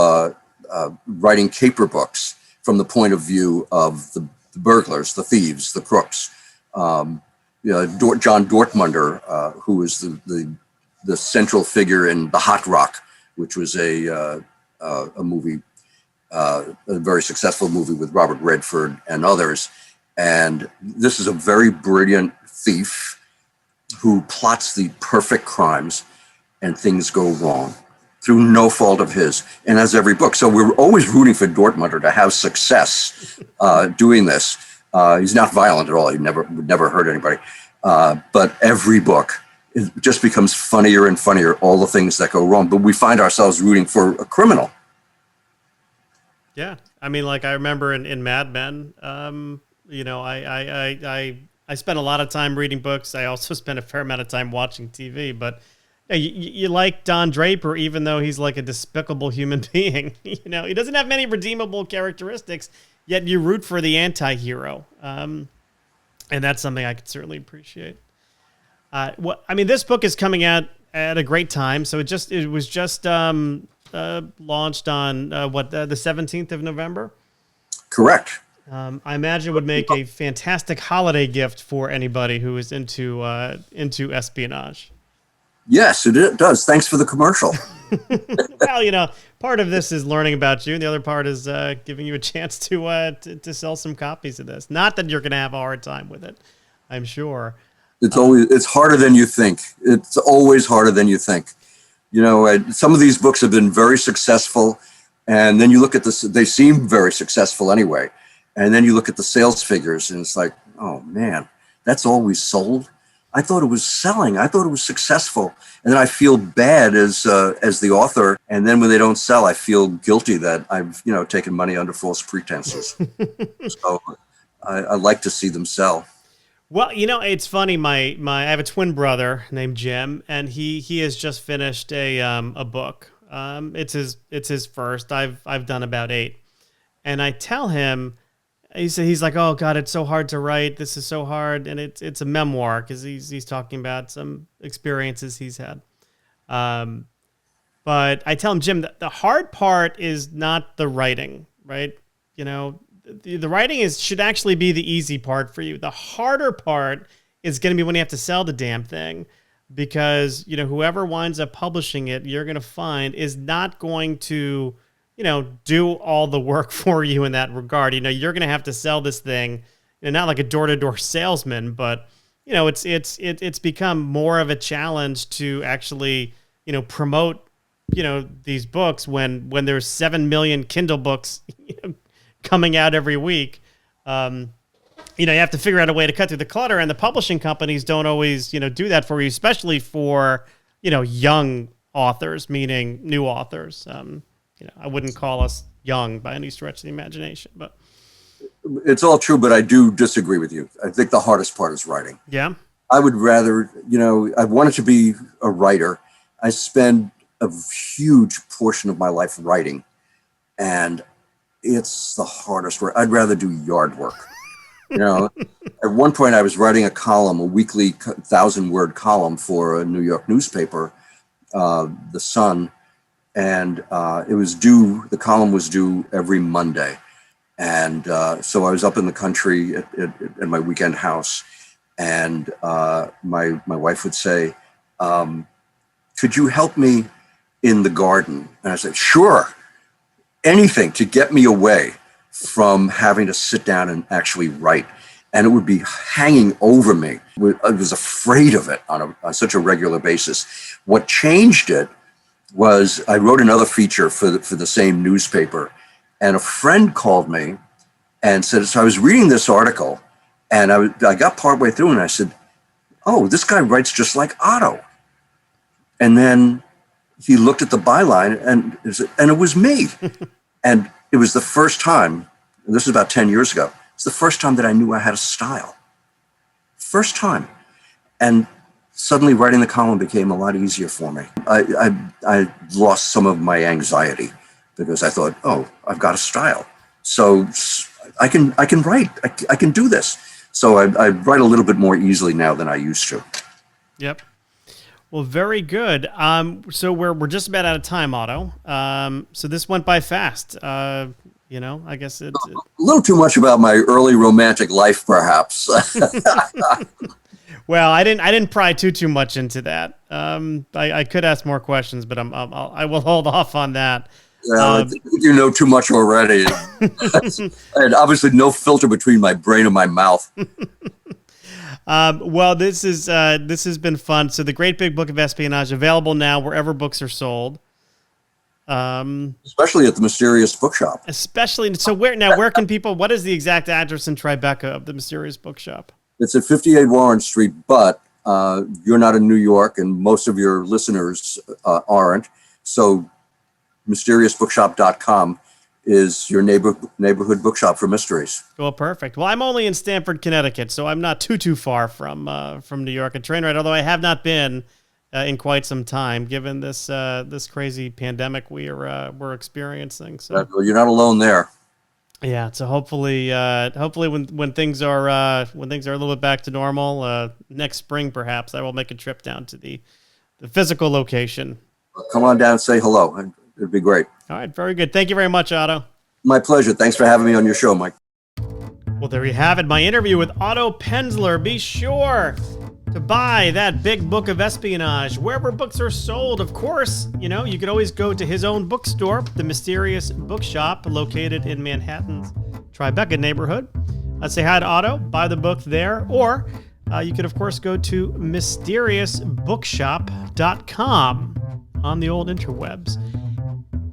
writing caper books from the point of view of the burglars, the thieves, the crooks. You know, John Dortmunder, who was the central figure in The Hot Rock, which was a movie, a very successful movie with Robert Redford and others. And this is a very brilliant thief who plots the perfect crimes, and things go wrong through no fault of his, and as every book. So we're always rooting for Dortmunder to have success doing this. He's not violent at all. He would never hurt anybody. But every book, it just becomes funnier and funnier, all the things that go wrong. But we find ourselves rooting for a criminal. Yeah. I mean, like I remember in Mad Men, you know, I spent a lot of time reading books. I also spent a fair amount of time watching TV, but you like Don Draper, even though he's like a despicable human being. You know, he doesn't have many redeemable characteristics, yet you root for the anti-hero. And that's something I could certainly appreciate. I mean, this book is coming out at a great time. So it was just launched on the 17th of November. Correct. I imagine it would make a fantastic holiday gift for anybody who is into espionage. Yes, it does. Thanks for the commercial. Well, you know, part of this is learning about you, and the other part is giving you a chance to sell some copies of this. Not that you're going to have a hard time with it, I'm sure. It's harder than you think. It's always harder than you think. You know, some of these books have been very successful, and then you look at this; they seem very successful anyway. And then you look at the sales figures, and it's like, oh man, that's all we sold. I thought it was selling. I thought it was successful. And then I feel bad as the author. And then when they don't sell, I feel guilty that I've, you know, taken money under false pretenses. So I like to see them sell. Well, you know, it's funny. I have a twin brother named Jim, and he has just finished a book. It's his first. I've done about 8, and I tell him. He's like, oh God, it's so hard to write. This is so hard, and it's a memoir because he's talking about some experiences he's had. But I tell him, Jim, the hard part is not the writing, right? You know, the writing should actually be the easy part for you. The harder part is going to be when you have to sell the damn thing, because you know whoever winds up publishing it, you're going to find is not going to, you know, do all the work for you in that regard. You know, you're going to have to sell this thing, you know, not like a door-to-door salesman, but you know, it's become more of a challenge to actually, you know, promote, you know, these books when there's 7 million Kindle books, you know, coming out every week. You know, you have to figure out a way to cut through the clutter, and the publishing companies don't always, you know, do that for you, especially for, you know, young authors, meaning new authors. You know, I wouldn't call us young by any stretch of the imagination, but it's all true. But I do disagree with you. I think the hardest part is writing. Yeah. I would rather, you know, I wanted to be a writer. I spend a huge portion of my life writing, and it's the hardest work. I'd rather do yard work. You know, at one point I was writing a weekly 1,000-word column for a New York newspaper, The Sun. And the column was due every Monday. And so I was up in the country at my weekend house. And my wife would say, could you help me in the garden? And I said, sure, anything to get me away from having to sit down and actually write. And it would be hanging over me. I was afraid of it on such a regular basis. What changed it was I wrote another feature for the same newspaper, and a friend called me and said, so I was reading this article, and I got partway through, and I said, oh, this guy writes just like Otto. And then he looked at the byline, and it was me. And it was the first time and this is about 10 years ago. It's the first time that I knew I had a style. First time. And suddenly writing the column became a lot easier for me. I lost some of my anxiety because I thought, oh, I've got a style. So I can write. I can do this. So I write a little bit more easily now than I used to. Yep. Well, very good. So we're just about out of time, Otto. So this went by fast. I guess it's a little too much about my early romantic life, perhaps. Well, I didn't pry too much into that. I could ask more questions, but I will hold off on that. I think you know too much already. And obviously no filter between my brain and my mouth. Well, this has been fun. So the Great Big Book of Espionage, available now wherever books are sold. Especially at the Mysterious Bookshop. So where can people, what is the exact address in Tribeca of the Mysterious Bookshop? It's at 58 Warren Street, but you're not in New York and most of your listeners aren't. So mysterioussbookshop.com is your neighborhood bookshop for mysteries. Well, perfect. Well, I'm only in Stamford, Connecticut, so I'm not too far from New York. A train ride, although I have not been in quite some time, given this crazy pandemic we're experiencing. So well, you're not alone there. Yeah. So hopefully when things are a little bit back to normal, next spring perhaps I will make a trip down to the physical location. Come on down and say hello. It'd be great. All right. Very good. Thank you very much, Otto. My pleasure. Thanks for having me on your show, Mike. Well, there you have it. My interview with Otto Penzler. Be sure to buy that Big Book of Espionage wherever books are sold. Of course, you could always go to his own bookstore, the Mysterious Bookshop, located in Manhattan's Tribeca neighborhood. Say hi to Otto, buy the book there, or you could, of course, go to mysteriousbookshop.com on the old interwebs.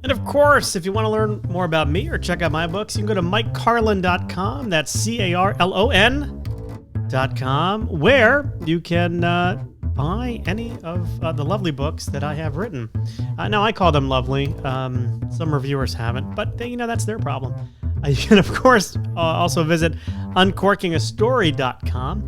And of course, if you want to learn more about me or check out my books, you can go to mikecarlin.com. That's CARLON.com, where you can buy any of the lovely books that I have written. Now, I call them lovely. Some reviewers haven't, but that's their problem. You can, of course, also visit uncorkingastory.com,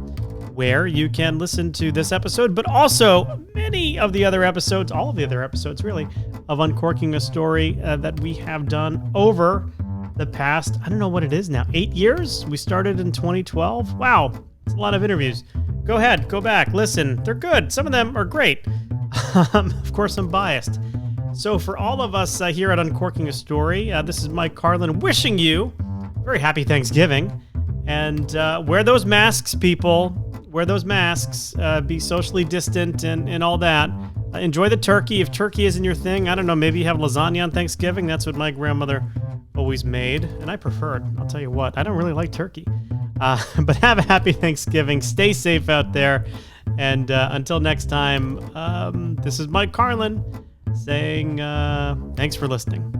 where you can listen to this episode, but also many of the other episodes, all of the other episodes, really, of Uncorking a Story that we have done over the past, I don't know what it is now, 8 years? We started in 2012. Wow, it's a lot of interviews. Go ahead, go back, listen. They're good. Some of them are great. Of course, I'm biased. So for all of us here at Uncorking a Story, this is Mike Carlin wishing you a very happy Thanksgiving. And wear those masks, people. Wear those masks. Be socially distant and all that. Enjoy the turkey. If turkey isn't your thing, I don't know, maybe you have lasagna on Thanksgiving. That's what my grandmother always made, and I prefer it. I'll tell you what, I don't really like turkey. But have a happy Thanksgiving. Stay safe out there. And until next time, this is Mike Carlin saying thanks for listening.